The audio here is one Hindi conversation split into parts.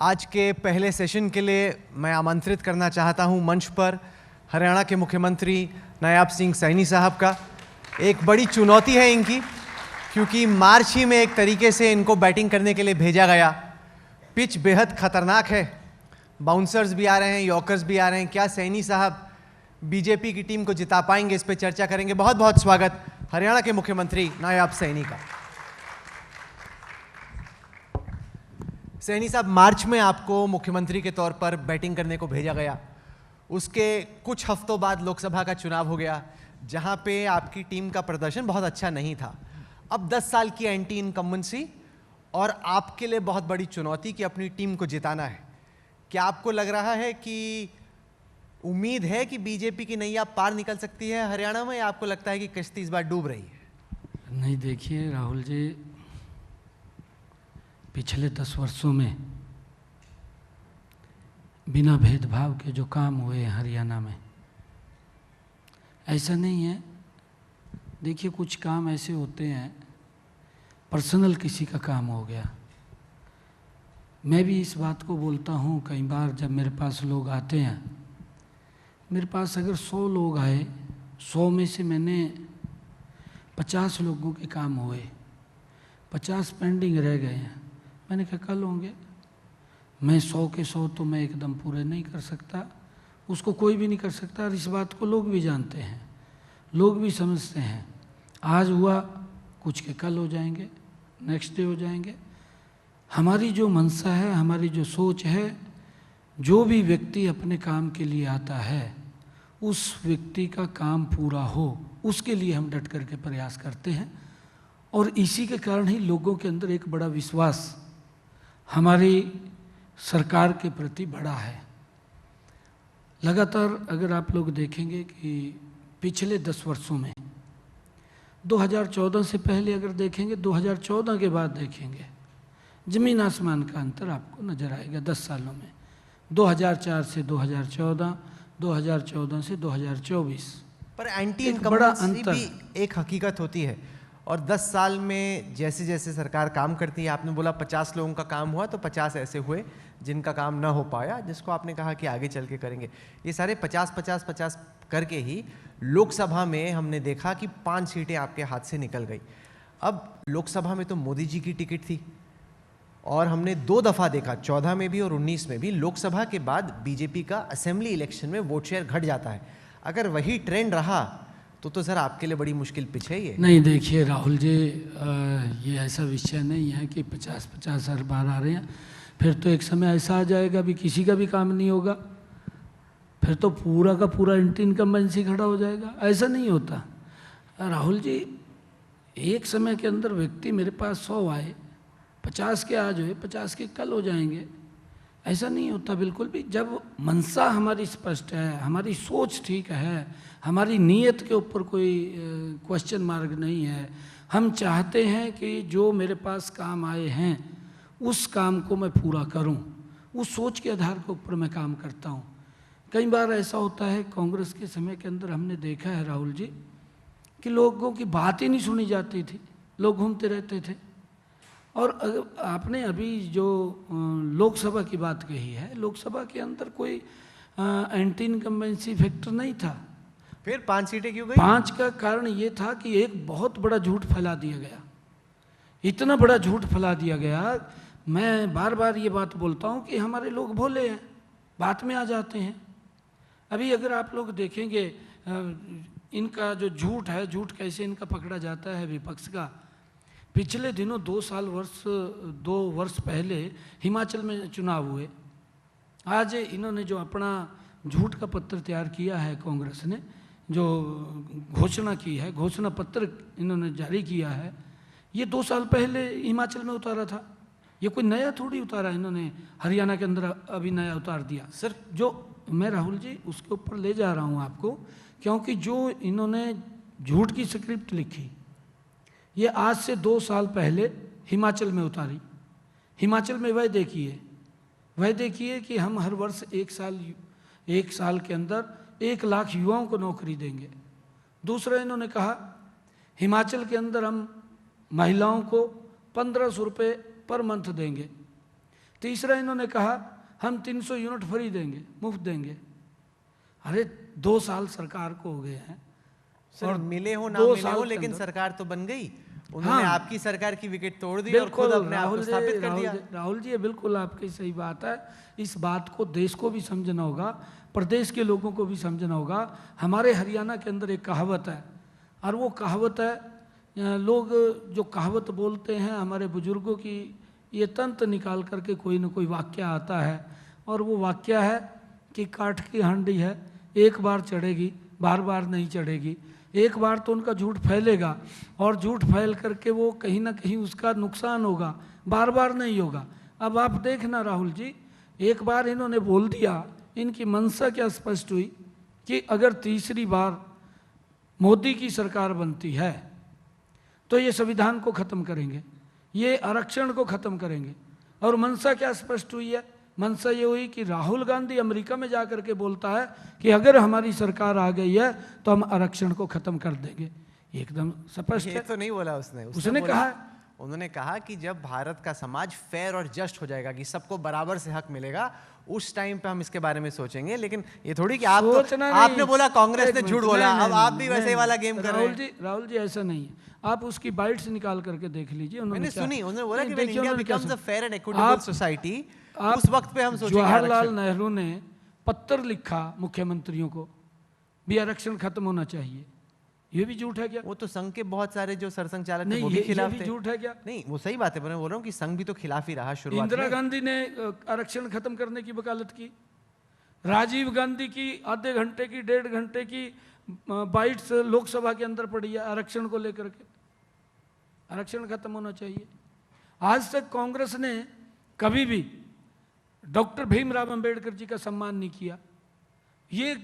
आज के पहले सेशन के लिए मैं आमंत्रित करना चाहता हूं मंच पर हरियाणा के मुख्यमंत्री नायब सिंह सैनी साहब का। एक बड़ी चुनौती है इनकी, क्योंकि मार्च ही में एक तरीके से इनको बैटिंग करने के लिए भेजा गया। पिच बेहद खतरनाक है, बाउंसर्स भी आ रहे हैं, यॉर्कर्स भी आ रहे हैं। क्या सैनी साहब बीजेपी की टीम को जिता पाएंगे, इस पर चर्चा करेंगे। बहुत बहुत स्वागत हरियाणा के मुख्यमंत्री नायब सैनी का। सैनी साहब, मार्च में आपको मुख्यमंत्री के तौर पर बैटिंग करने को भेजा गया। उसके कुछ हफ्तों बाद लोकसभा का चुनाव हो गया, जहां पे आपकी टीम का प्रदर्शन बहुत अच्छा नहीं था। अब 10 साल की एंटी इनकम्बेंसी और आपके लिए बहुत बड़ी चुनौती कि अपनी टीम को जिताना है। क्या आपको लग रहा है कि उम्मीद है कि बीजेपी की नैया पार निकल सकती है हरियाणा में, या आपको लगता है कि कश्ती इस बार डूब रही है? नहीं, देखिए राहुल जी, पिछले 10 वर्षों में बिना भेदभाव के जो काम हुए हैं हरियाणा में, ऐसा नहीं है। देखिए, कुछ काम ऐसे होते हैं, पर्सनल किसी का काम हो गया। मैं भी इस बात को बोलता हूँ कई बार, जब मेरे पास लोग आते हैं, मेरे पास अगर 100 लोग आए, 100 में से मैंने 50 लोगों के काम हुए, 50 पेंडिंग रह गए हैं। मैंने कहा कल होंगे। मैं 100 के 100 तो मैं एकदम पूरे नहीं कर सकता, उसको कोई भी नहीं कर सकता। और इस बात को लोग भी जानते हैं, लोग भी समझते हैं। आज हुआ, कुछ के कल हो जाएंगे, नेक्स्ट डे हो जाएंगे। हमारी जो मंशा है, हमारी जो सोच है, जो भी व्यक्ति अपने काम के लिए आता है, उस व्यक्ति का काम पूरा हो, उसके लिए हम डट करके प्रयास करते हैं। और इसी के कारण ही लोगों के अंदर एक बड़ा विश्वास हमारी सरकार के प्रति बढ़ा है। लगातार अगर आप लोग देखेंगे कि पिछले 10 वर्षों में, 2014 से पहले अगर देखेंगे, 2014 के बाद देखेंगे, ज़मीन आसमान का अंतर आपको नज़र आएगा 10 सालों में। 2004 से 2014, 2014 से 2024। पर एंटी इनकम्बेंसी भी एक हकीकत होती है, और 10 साल में जैसे जैसे सरकार काम करती है, आपने बोला 50 लोगों का काम हुआ, तो 50 ऐसे हुए जिनका काम ना हो पाया, जिसको आपने कहा कि आगे चल के करेंगे। ये सारे 50-50-50 करके ही लोकसभा में हमने देखा कि 5 सीटें आपके हाथ से निकल गई। अब लोकसभा में तो मोदी जी की टिकट थी, और हमने 2 दफ़ा देखा, 14 में भी और 19 में भी, लोकसभा के बाद बीजेपी का असेंबली इलेक्शन में वोट शेयर घट जाता है। अगर वही ट्रेंड रहा तो सर आपके लिए बड़ी मुश्किल पिच है ये। नहीं, देखिए राहुल जी, ये ऐसा विषय नहीं है कि 50-50 हर बार आ रहे हैं। फिर तो एक समय ऐसा आ जाएगा भी किसी का भी काम नहीं होगा, फिर तो पूरा का पूरा एंटी इनकम्बेंसी खड़ा हो जाएगा। ऐसा नहीं होता राहुल जी। एक समय के अंदर व्यक्ति मेरे पास 100 आए, 50 के आज हुए, 50 के कल हो जाएंगे, ऐसा नहीं होता बिल्कुल भी। जब मंशा हमारी स्पष्ट है, हमारी सोच ठीक है, हमारी नीयत के ऊपर कोई क्वेश्चन मार्क नहीं है, हम चाहते हैं कि जो मेरे पास काम आए हैं उस काम को मैं पूरा करूं, उस सोच के आधार के ऊपर मैं काम करता हूं। कई बार ऐसा होता है, कांग्रेस के समय के अंदर हमने देखा है राहुल जी, कि लोगों की बात ही नहीं सुनी जाती थी, लोग घूमते रहते थे। और आपने अभी जो लोकसभा की बात कही है, लोकसभा के अंदर कोई एंटी इनकम्बेंसी फैक्टर नहीं था। फिर 5 सीटें क्यों गई? 5 का कारण ये था कि एक बहुत बड़ा झूठ फैला दिया गया, इतना बड़ा झूठ फैला दिया गया। मैं बार बार ये बात बोलता हूँ कि हमारे लोग भोले हैं, बात में आ जाते हैं। अभी अगर आप लोग देखेंगे इनका जो झूठ है, झूठ कैसे इनका पकड़ा जाता है विपक्ष का। पिछले दिनों 2 वर्ष पहले हिमाचल में चुनाव हुए। आज इन्होंने जो अपना झूठ का पत्र तैयार किया है, कांग्रेस ने जो घोषणा की है, घोषणा पत्र इन्होंने जारी किया है, ये 2 साल पहले हिमाचल में उतारा था। ये कोई नया थोड़ी उतारा, इन्होंने हरियाणा के अंदर अभी नया उतार दिया। सर, जो मैं राहुल जी उसके ऊपर ले जा रहा हूँ आपको, क्योंकि जो इन्होंने झूठ की स्क्रिप्ट लिखी, ये आज से 2 साल पहले हिमाचल में उतारी। हिमाचल में वह देखिए कि हम हर वर्ष 1 साल के अंदर 1 लाख युवाओं को नौकरी देंगे। दूसरा इन्होंने कहा हिमाचल के अंदर हम महिलाओं को 1500 रुपये पर मंथ देंगे। तीसरा इन्होंने कहा हम 300 यूनिट फ्री देंगे, मुफ्त देंगे। अरे 2 साल सरकार को हो गए हैं और मिले हो ना मिले हो, लेकिन सरकार तो बन गई। उन्होंने आपकी सरकार की विकेट तोड़ दी और खुद अपने आप को स्थापित कर दिया। राहुल जी, ये बिल्कुल आपकी सही बात है। इस बात को देश को भी समझना होगा, प्रदेश के लोगों को भी समझना होगा। हमारे हरियाणा के अंदर एक कहावत है, और वो कहावत है, लोग जो कहावत बोलते हैं हमारे बुजुर्गों की, ये तंत्र निकाल करके कोई ना कोई वाक्य आता है, और वो वाक्य है कि काठ की हांडी है, एक बार चढ़ेगी बार बार नहीं चढ़ेगी। एक बार तो उनका झूठ फैलेगा और झूठ फैल करके वो कहीं ना कहीं उसका नुकसान होगा, बार बार नहीं होगा। अब आप देखना राहुल जी, एक बार इन्होंने बोल दिया, इनकी मंशा क्या स्पष्ट हुई कि अगर तीसरी बार मोदी की सरकार बनती है तो ये संविधान को ख़त्म करेंगे, ये आरक्षण को ख़त्म करेंगे। और मंशा क्या स्पष्ट हुई है? मंशा ये हुई कि राहुल गांधी अमेरिका में जा करके बोलता है कि अगर हमारी सरकार आ गई है तो हम आरक्षण को खत्म कर देंगे। एकदम स्पष्ट है। तो नहीं बोला उसने कहा, उन्होंने कहा कि जब भारत का समाज फेयर और जस्ट हो जाएगा, कि सबको बराबर से हक मिलेगा, उस टाइम पे हम इसके बारे में सोचेंगे। लेकिन ये थोड़ी कि आप तो, आपने बोला कांग्रेस ने झूठ बोला, अब आप भी वैसे वाला गेम कर रहे हैं। राहुल जी ऐसा नहीं है, आप उसकी बाइट्स निकाल करके देख लीजिए। मैंने सुनी, उन्होंने बोला कि India becomes a fair and equitable society, उस वक्त पे हम सोचेंगे। जवाहरलाल नेहरू ने पत्र लिखा मुख्यमंत्रियों को भी आरक्षण खत्म होना चाहिए, ये भी झूठ है क्या? वो तो संघ के बहुत सारे जो सरसंघ चालक थे नहीं, वो भी खिलाफ थे। झूठ है क्या? नहीं, वो सही बात है, मैं बोल रहा हूँ कि संघ भी तो खिलाफ ही रहा शुरुआत में। इंदिरा गांधी ने आरक्षण खत्म करने की वकालत की, राजीव गांधी की आधे घंटे की 1.5 घंटे की बाइट्स लोकसभा के अंदर पड़ी है आरक्षण को लेकर के। आरक्षण खत्म होना चाहिए। आज तक कांग्रेस ने कभी भी डॉक्टर भीमराव अंबेडकर जी का सम्मान नहीं किया। ये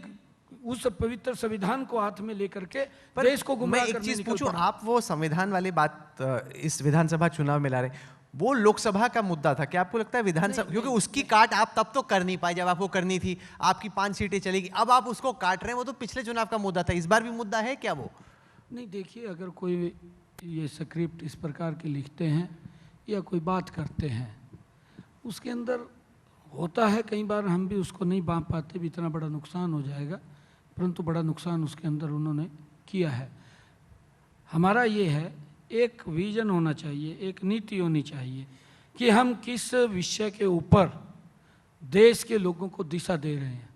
उस पवित्र संविधान को हाथ में लेकर के देश को गुमराह करने निकल पड़ा। मैं एक चीज पूछूं, आप वो संविधान वाली बात इस विधानसभा चुनाव में ला रहे, वो लोकसभा का मुद्दा था। क्या आपको लगता है विधानसभा, क्योंकि उसकी काट आप तब तो कर नहीं पाए जब आपको करनी थी, आपकी 5 सीटें चलेगी, अब आप उसको काट रहे हैं, वो तो पिछले चुनाव का मुद्दा था, इस बार भी मुद्दा है क्या वो? नहीं, देखिए, अगर कोई ये स्क्रिप्ट इस प्रकार के लिखते हैं या कोई बात करते हैं, उसके अंदर होता है कई बार हम भी उसको नहीं बांध पाते, भी इतना बड़ा नुकसान हो जाएगा, परंतु बड़ा नुकसान उसके अंदर उन्होंने किया है। हमारा ये है, एक विजन होना चाहिए, एक नीति होनी चाहिए कि हम किस विषय के ऊपर देश के लोगों को दिशा दे रहे हैं।